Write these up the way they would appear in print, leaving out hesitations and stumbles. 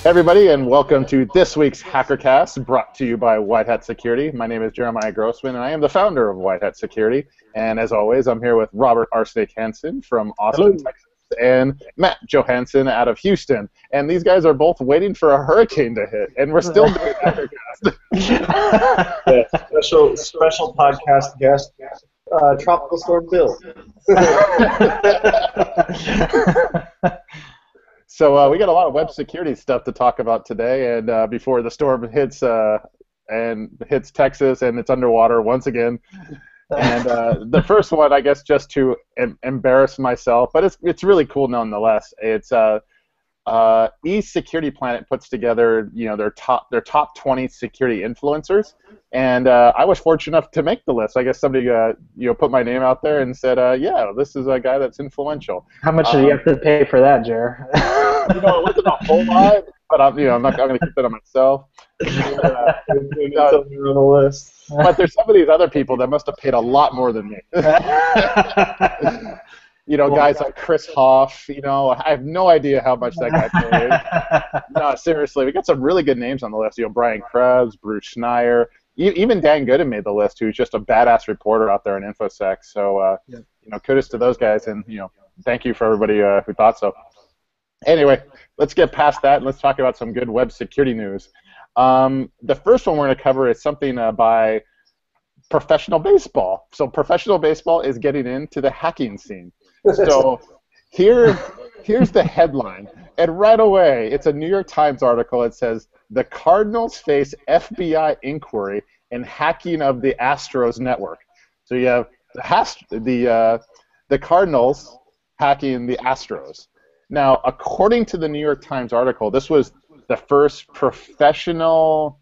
Hey everybody, and welcome to this week's Hackerkast, brought to you by White Hat Security. My name is Jeremiah Grossman, and I am the founder of White Hat Security. And as always, I'm here with Robert Hansen from Austin, Texas, and Matt Johansen out of Houston. And these guys are both waiting for a hurricane to hit, and we're still doing Hackerkast. Yeah, special podcast guest, Tropical Storm Bill. So we got a lot of web security stuff to talk about today, and before the storm hits Texas and it's underwater once again. And the first one, I guess, just to embarrass myself, but it's really cool nonetheless. It's eSecurity Planet puts together their top 20 security influencers, and I was fortunate enough to make the list. I guess somebody put my name out there and said, yeah, this is a guy that's influential. How much do you have to pay for that, Jer? It wasn't a whole lot, but I'm not going to keep it on myself. You're on the list. But there's some of these other people that must have paid a lot more than me. Guys like Chris Hoff, I have no idea how much that guy paid. No, seriously, we got some really good names on the list. Brian Krebs, Bruce Schneier, even Dan Gooden made the list, who's just a badass reporter out there in InfoSec. So, kudos to those guys, and thank you for everybody who thought so. Anyway, let's get past that and let's talk about some good web security news. The first one we're going to cover is something by professional baseball. So professional baseball is getting into the hacking scene. So here's the headline. And right away, it's a New York Times article. It says, "The Cardinals face FBI inquiry in hacking of the Astros network." So you have the Cardinals hacking the Astros. Now, according to the New York Times article, this was the first professional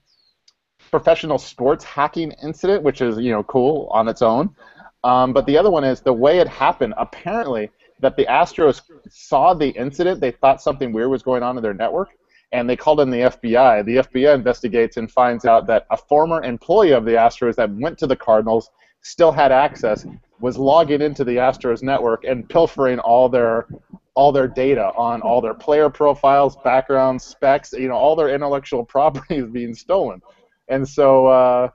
sports hacking incident, which is cool on its own. But the other one is the way it happened. Apparently, that the Astros saw the incident, they thought something weird was going on in their network, and they called in the FBI. The FBI investigates and finds out that a former employee of the Astros that went to the Cardinals still had access, was logging into the Astros network and pilfering all their data on all their player profiles, backgrounds, specs, all their intellectual property is being stolen. And so,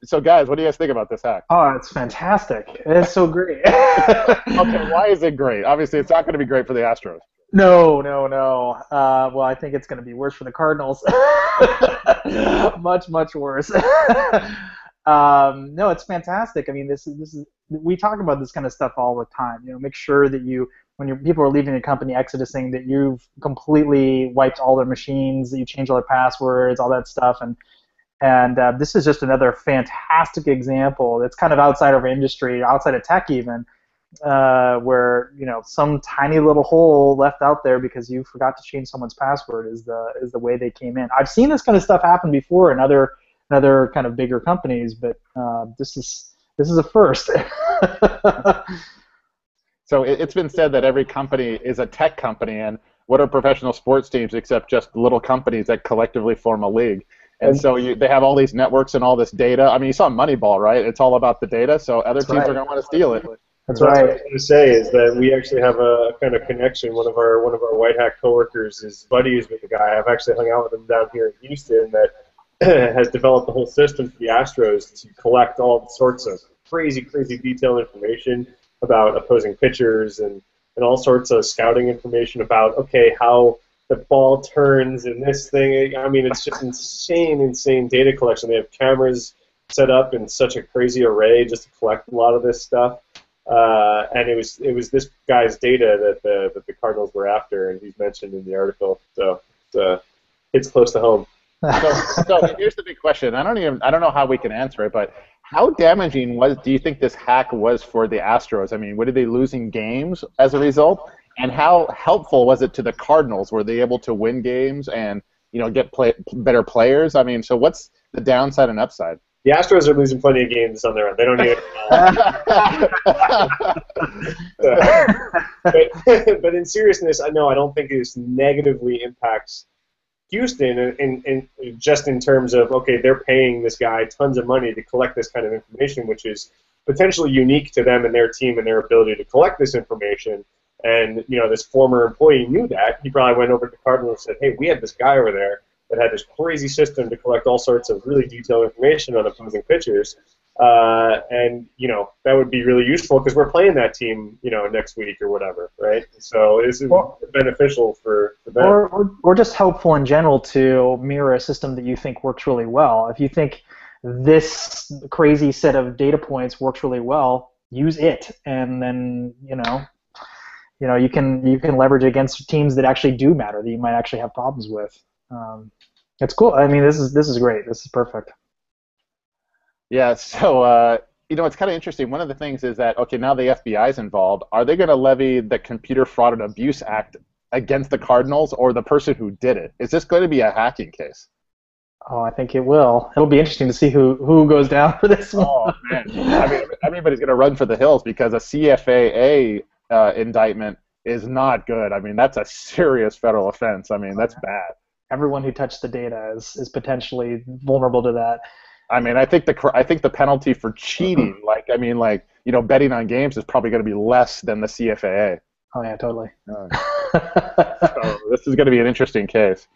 so guys, what do you guys think about this hack? Oh, it's fantastic. It's so great. Okay, why is it great? Obviously, it's not going to be great for the Astros. No. Well, I think it's going to be worse for the Cardinals. much worse. No, it's fantastic. I mean, this is we talk about this kind of stuff all the time. Make sure that when people are leaving the company, exodusing, that you've completely wiped all their machines, that you change all their passwords, all that stuff, and this is just another fantastic example. It's kind of outside of our industry, outside of tech even, where some tiny little hole left out there because you forgot to change someone's password is the way they came in. I've seen this kind of stuff happen before in other kind of bigger companies, but this is a first. So it's been said that every company is a tech company, and what are professional sports teams except just little companies that collectively form a league? And so they have all these networks and all this data. I mean, you saw Moneyball, right? It's all about the data, so other teams are going to want to steal it. That's right. What I was going to say is that we actually have a kind of connection. One of our White Hat coworkers is buddies with a guy. I've actually hung out with him down here in Houston that has developed a whole system for the Astros to collect all sorts of crazy detailed information about opposing pitchers and all sorts of scouting information about, how the ball turns and this thing. I mean, it's just insane data collection. They have cameras set up in such a crazy array just to collect a lot of this stuff. And it was this guy's data that the Cardinals were after, and he's mentioned in the article. So it's close to home. So here's the big question. I don't know how we can answer it, but how damaging do you think this hack was for the Astros? I mean, were they losing games as a result? And how helpful was it to the Cardinals? Were they able to win games and get better players? I mean, so what's the downside and upside? The Astros are losing plenty of games on their own. They don't need it. But in seriousness, I don't think this negatively impacts Houston, in just in terms of, they're paying this guy tons of money to collect this kind of information, which is potentially unique to them and their team and their ability to collect this information. And this former employee knew that. He probably went over to Cardinal and said, "Hey, we had this guy over there that had this crazy system to collect all sorts of really detailed information on opposing pitchers, and that would be really useful because we're playing that team, next week or whatever, right? So this is beneficial for them, or just helpful in general to mirror a system that you think works really well. If you think this crazy set of data points works really well, use it, and then you can leverage against teams that actually do matter, that you might actually have problems with. It's cool. I mean, this is great. This is perfect. Yeah. So it's kind of interesting. One of the things is that now the FBI is involved. Are they going to levy the Computer Fraud and Abuse Act against the Cardinals or the person who did it? Is this going to be a hacking case? Oh, I think it will. It'll be interesting to see who goes down for this one. Oh man, I mean, everybody's going to run for the hills because a CFAA indictment is not good. I mean, that's a serious federal offense. I mean, that's bad. Everyone who touched the data is potentially vulnerable to that. I mean, I think the penalty for cheating, betting on games, is probably going to be less than the CFAA. Oh yeah, totally. So this is going to be an interesting case.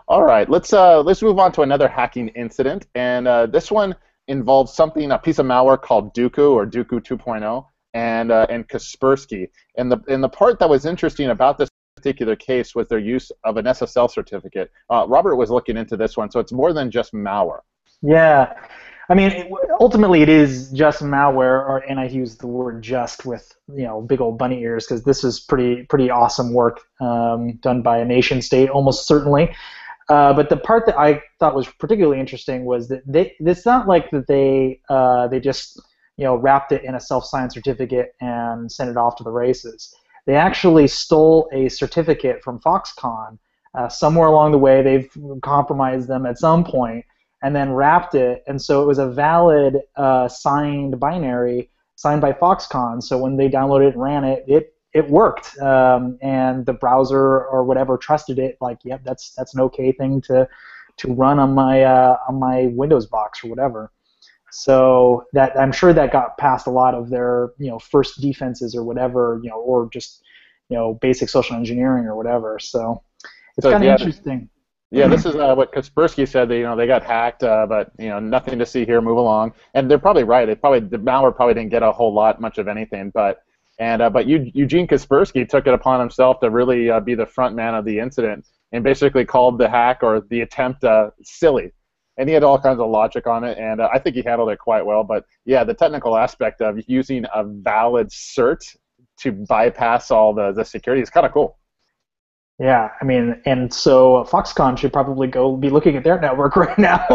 All right, let's move on to another hacking incident, and this one involves a piece of malware called Dooku or Dooku 2.0 and Kaspersky. And the part that was interesting about this particular case was their use of an SSL certificate. Robert was looking into this one, so it's more than just malware. Yeah, I mean, ultimately it is just malware, and I use the word "just" with big old bunny ears because this is pretty awesome work done by a nation state, almost certainly. But the part that I thought was particularly interesting was that it's not like that they just wrapped it in a self-signed certificate and sent it off to the races. They actually stole a certificate from Foxconn. Somewhere along the way, they've compromised them at some point, and then wrapped it, and so it was a valid signed binary signed by Foxconn. So when they downloaded it and ran it, it worked, and the browser or whatever trusted it. Like, yep, that's an okay thing to run on my Windows box or whatever. So that I'm sure that got past a lot of their first defenses or whatever, or just basic social engineering or whatever. So it's kind of interesting. Yeah, this is what Kaspersky said. They got hacked, but nothing to see here. Move along, and they're probably right. The malware probably didn't get a whole much of anything, but Eugene Kaspersky took it upon himself to really be the front man of the incident and basically called the hack or the attempt silly. And he had all kinds of logic on it, and I think he handled it quite well. But yeah, the technical aspect of using a valid cert to bypass all the security is kind of cool. Yeah, I mean, and so Foxconn should probably go be looking at their network right now.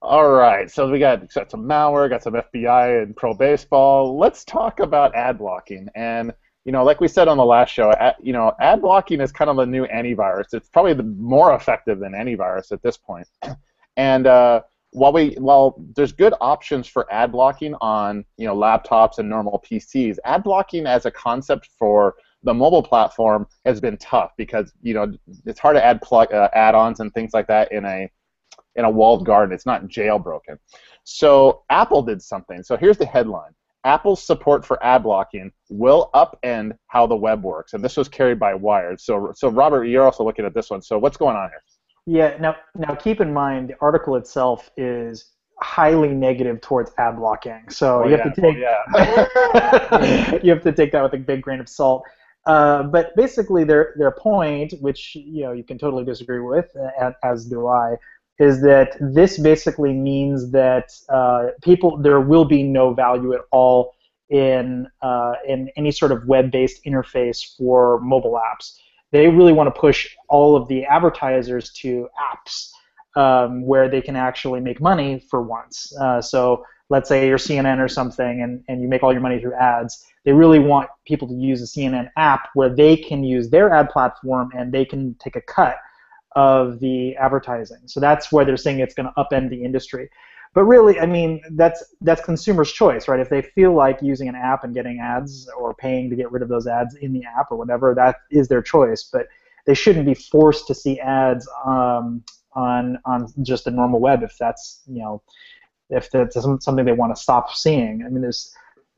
All right, so we got some malware, got some FBI and pro baseball. Let's talk about ad blocking. And like we said on the last show, ad blocking is kind of the new antivirus. It's probably more effective than antivirus at this point. And while there's good options for ad blocking on laptops and normal PCs, ad blocking as a concept for the mobile platform has been tough because it's hard to add add-ons and things like that in a walled garden. It's not jailbroken. So Apple did something. So here's the headline. Apple's support for ad blocking will upend how the web works. And this was carried by Wired. So Robert, you're also looking at this one. So what's going on here? Yeah, now keep in mind the article itself is highly negative towards ad blocking. So you have to take that with a big grain of salt. But basically their point, which you can totally disagree with, as do I, is that this basically means that there will be no value at all in any sort of web-based interface for mobile apps. They really want to push all of the advertisers to apps where they can actually make money for once. So let's say you're CNN or something and you make all your money through ads. They really want people to use a CNN app where they can use their ad platform and they can take a cut of the advertising. So that's why they're saying it's going to upend the industry. But really, I mean, that's consumers' choice, right? If they feel like using an app and getting ads or paying to get rid of those ads in the app or whatever, that is their choice. But they shouldn't be forced to see ads on just the normal web if that's something they want to stop seeing. I mean,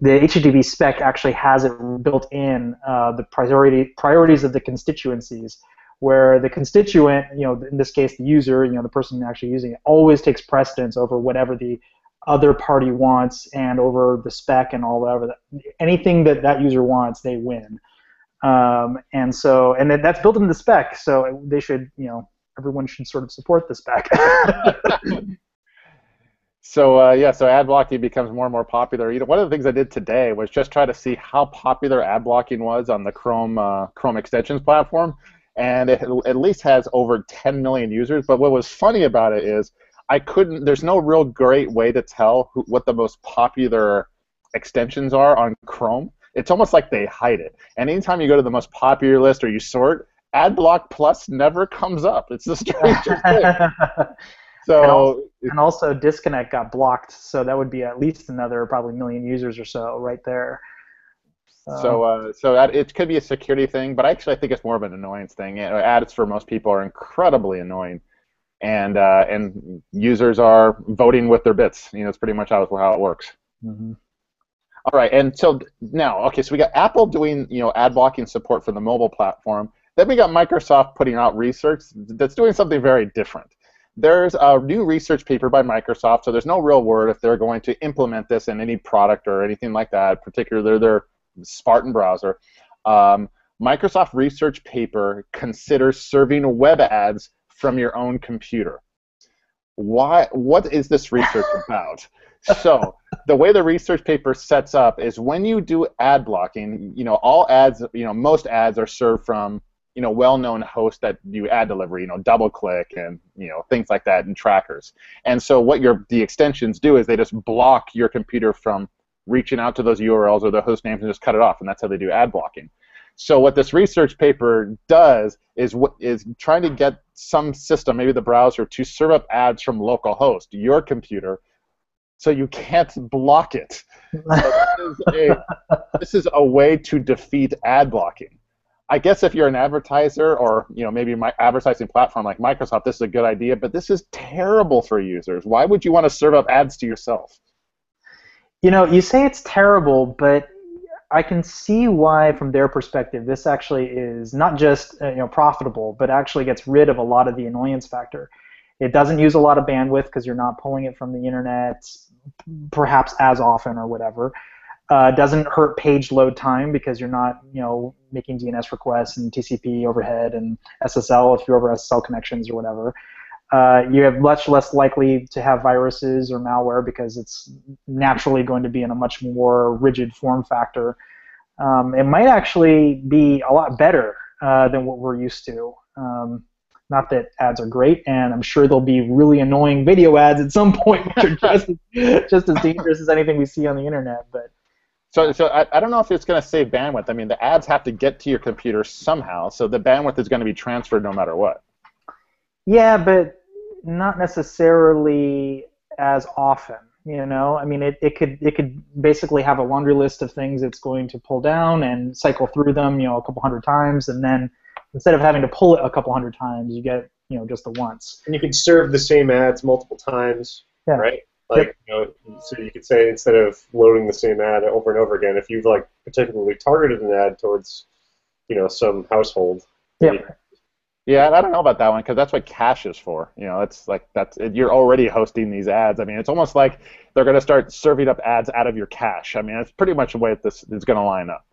the HTTP spec actually has it built in the priorities of the constituencies, where the constituent, in this case the user, the person actually using it, always takes precedence over whatever the other party wants and over the spec and all whatever. Anything that user wants, they win. And then that's built into the spec, so they should, everyone should sort of support the spec. So ad blocking becomes more and more popular. One of the things I did today was just try to see how popular ad blocking was on the Chrome extensions platform, and it at least has over 10 million users. But what was funny about it is there's no real great way to tell what the most popular extensions are on Chrome. It's almost like they hide it. And anytime you go to the most popular list or you sort, AdBlock Plus never comes up. It's the strangest thing. So and also Disconnect got blocked, so that would be at least another probably million users or so right there. So that it could be a security thing, but actually I think it's more of an annoyance thing. Ads for most people are incredibly annoying, and users are voting with their bits. It's pretty much how it works. Mm-hmm. All right, and so now, okay, so we got Apple doing ad blocking support for the mobile platform. Then we got Microsoft putting out research that's doing something very different. There's a new research paper by Microsoft, so there's no real word if they're going to implement this in any product or anything like that, particularly their Spartan browser. Microsoft research paper considers serving web ads from your own computer. What is this research about? So the way the research paper sets up is when you do ad blocking, all ads, most ads are served from well-known hosts that do ad delivery, DoubleClick and things like that, and trackers. And so what the extensions do is they just block your computer from reaching out to those URLs or the host names and just cut it off, and that's how they do ad blocking. So what this research paper does is trying to get some system, maybe the browser, to serve up ads from localhost, your computer, so you can't block it. So this is a way to defeat ad blocking. I guess if you're an advertiser or maybe my advertising platform like Microsoft, this is a good idea, but this is terrible for users. Why would you want to serve up ads to yourself? You say it's terrible, but I can see why, from their perspective, this actually is not just profitable, but actually gets rid of a lot of the annoyance factor. It doesn't use a lot of bandwidth because you're not pulling it from the internet, perhaps as often or whatever. Doesn't hurt page load time because you're not, making DNS requests and TCP overhead and SSL if you over SSL connections or whatever. You have much less likely to have viruses or malware because it's naturally going to be in a much more rigid form factor. It might actually be a lot better than what we're used to. Not that ads are great, and I'm sure there'll be really annoying video ads at some point, which are just as dangerous as anything we see on the internet. But So I don't know if it's going to save bandwidth. I mean, the ads have to get to your computer somehow, so the bandwidth is going to be transferred no matter what. Yeah, but not necessarily as often. I mean, it could basically have a laundry list of things it's going to pull down and cycle through them, a couple hundred times, and then instead of having to pull it a couple hundred times, you get just the once. And you can serve the same ads multiple times, right? Like, so you could say instead of loading the same ad over and over again, if you've particularly targeted an ad towards, some household. Yeah, I don't know about that one because that's what cache is for. You're already hosting these ads. I mean, it's almost like they're going to start serving up ads out of your cache. I mean, that's pretty much the way this is going to line up.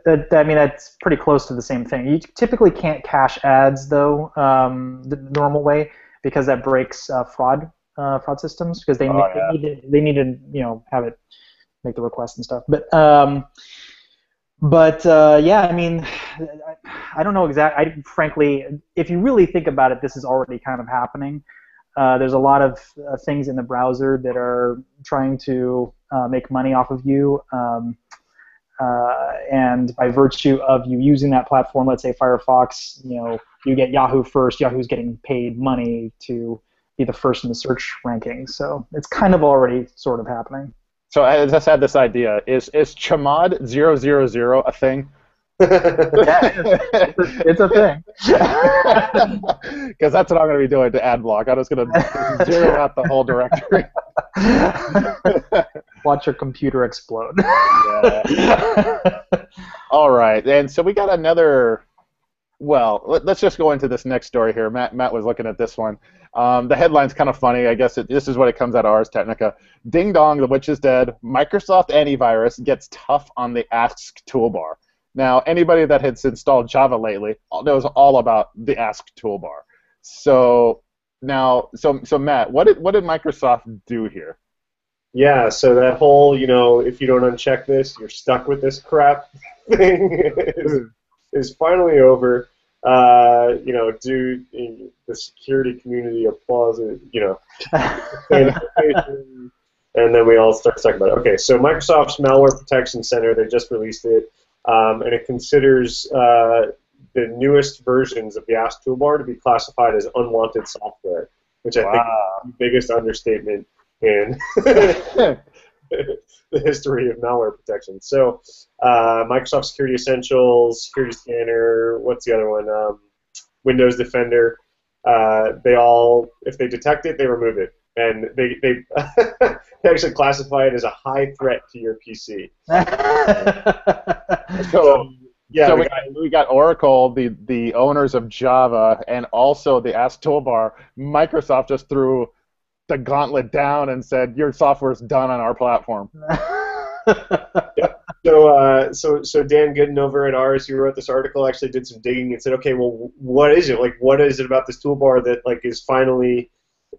I mean, that's pretty close to the same thing. You typically can't cache ads, though, the normal way, because that breaks fraud systems, because they need to have it make the request and stuff. But yeah, I mean, I don't know exactly. Frankly, if you really think about it, this is already kind of happening. There's a lot of things in the browser that are trying to make money off of you. And by virtue of you using that platform, let's say Firefox, you get Yahoo first. Yahoo's getting paid money to be the first in the search rankings. So it's kind of already sort of happening. So I just had this idea. Is Chmod 000 a thing? Yeah, it's a thing. Because that's what I'm going to be doing to AdBlock. I'm just going to zero out the whole directory. Watch your computer explode. Yeah. All right, and so we got another. Well, let's just go into this next story here. Matt was looking at this one. The headline's kind of funny. I guess this is what it comes out of Ars Technica. Ding dong, the witch is dead. Microsoft antivirus gets tough on the Ask toolbar. Now, anybody that has installed Java lately knows all about the Ask toolbar. So now, so Matt, what did Microsoft do here? Yeah, so that whole, if you don't uncheck this, you're stuck with this crap thing is finally over. The security community applauds it, and then we all start talking about it. Okay, so Microsoft's Malware Protection Center, they just released it, and it considers the newest versions of the Ask toolbar to be classified as unwanted software, which I think is the biggest understatement in the history of malware protection. So Microsoft Security Essentials, Security Scanner, what's the other one? Windows Defender. They all, if they detect it, they remove it. And they they actually classify it as a high threat to your PC. So we got Oracle, the owners of Java, and also the Ask toolbar. Microsoft just threw the gauntlet down and said, your software's done on our platform. Yeah. So Dan Gooden over at Ars, who wrote this article, actually did some digging and said, okay, well, what is it? Like, what is it about this toolbar that is finally,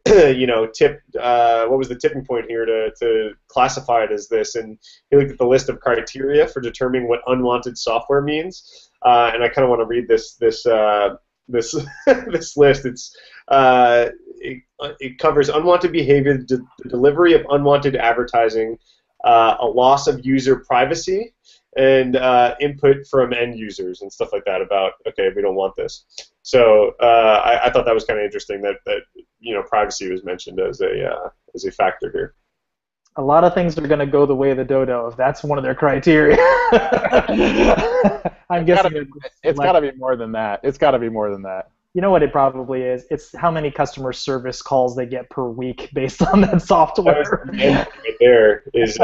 tipped? What was the tipping point here to classify it as this? And he looked at the list of criteria for determining what unwanted software means, and I kind of want to read this this list. It covers unwanted behavior, the delivery of unwanted advertising, a loss of user privacy, and input from end users and stuff like that about, okay, we don't want this. So I thought that was kind of interesting that privacy was mentioned as a factor here. A lot of things are going to go the way of the dodo if that's one of their criteria. I'm guessing it's got to be more than that. It's got to be more than that. You know what it probably is? It's how many customer service calls they get per week based on that software. Right there is,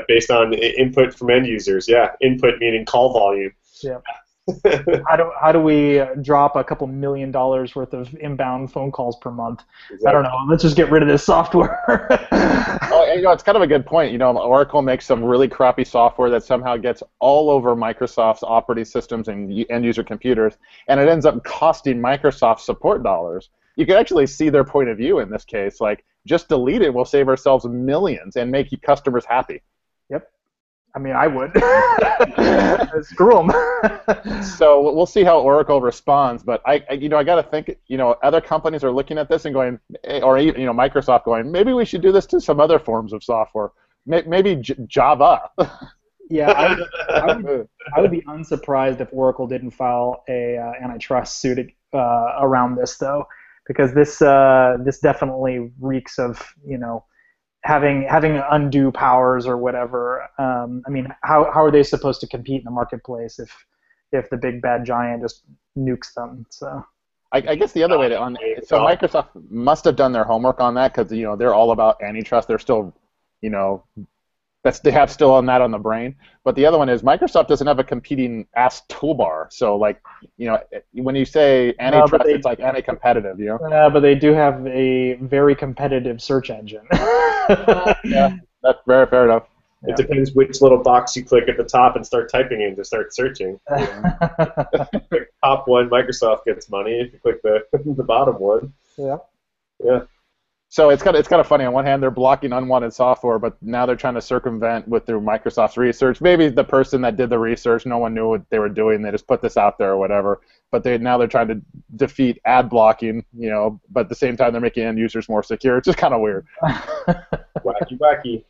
based on input from end users. Yeah, input meaning call volume. Yeah. How do we drop a couple $1 million worth of inbound phone calls per month? Exactly. I don't know. Let's just get rid of this software. It's kind of a good point. Oracle makes some really crappy software that somehow gets all over Microsoft's operating systems and end-user computers, and it ends up costing Microsoft support dollars. You can actually see their point of view in this case. Like, just delete it. We'll save ourselves millions and make customers happy. Yep. I mean, I would. Screw them. So we'll see how Oracle responds, but I got to think, other companies are looking at this and going, or Microsoft going, maybe we should do this to some other forms of software, maybe Java. Yeah, I would be unsurprised if Oracle didn't file a antitrust suit around this, though, because this definitely reeks of having undue powers or whatever. I mean, how are they supposed to compete in the marketplace if the big bad giant just nukes them? So I guess the other way so Microsoft must have done their homework on that, because they're all about antitrust. They're still they have still on that on the brain. But the other one is Microsoft doesn't have a competing Ask toolbar. So when you say antitrust, it's like anti-competitive, But they do have a very competitive search engine. Yeah, that's very fair enough. It depends which little box you click at the top and start typing in to start searching. Top one, Microsoft gets money. If you click the bottom one. Yeah. Yeah. So it's kind of funny. On one hand, they're blocking unwanted software, but now they're trying to circumvent through Microsoft's research. Maybe the person that did the research, no one knew what they were doing. They just put this out there or whatever. But now they're trying to defeat ad blocking, but at the same time they're making end users more secure. It's just kind of weird. Wacky.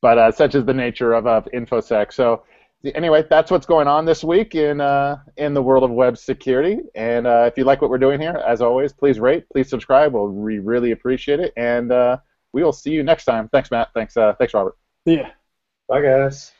But such is the nature of InfoSec. So anyway, that's what's going on this week in the world of web security. And if you like what we're doing here, as always, please rate, please subscribe. We really appreciate it. And we will see you next time. Thanks, Matt. Thanks, Robert. Yeah. Bye, guys.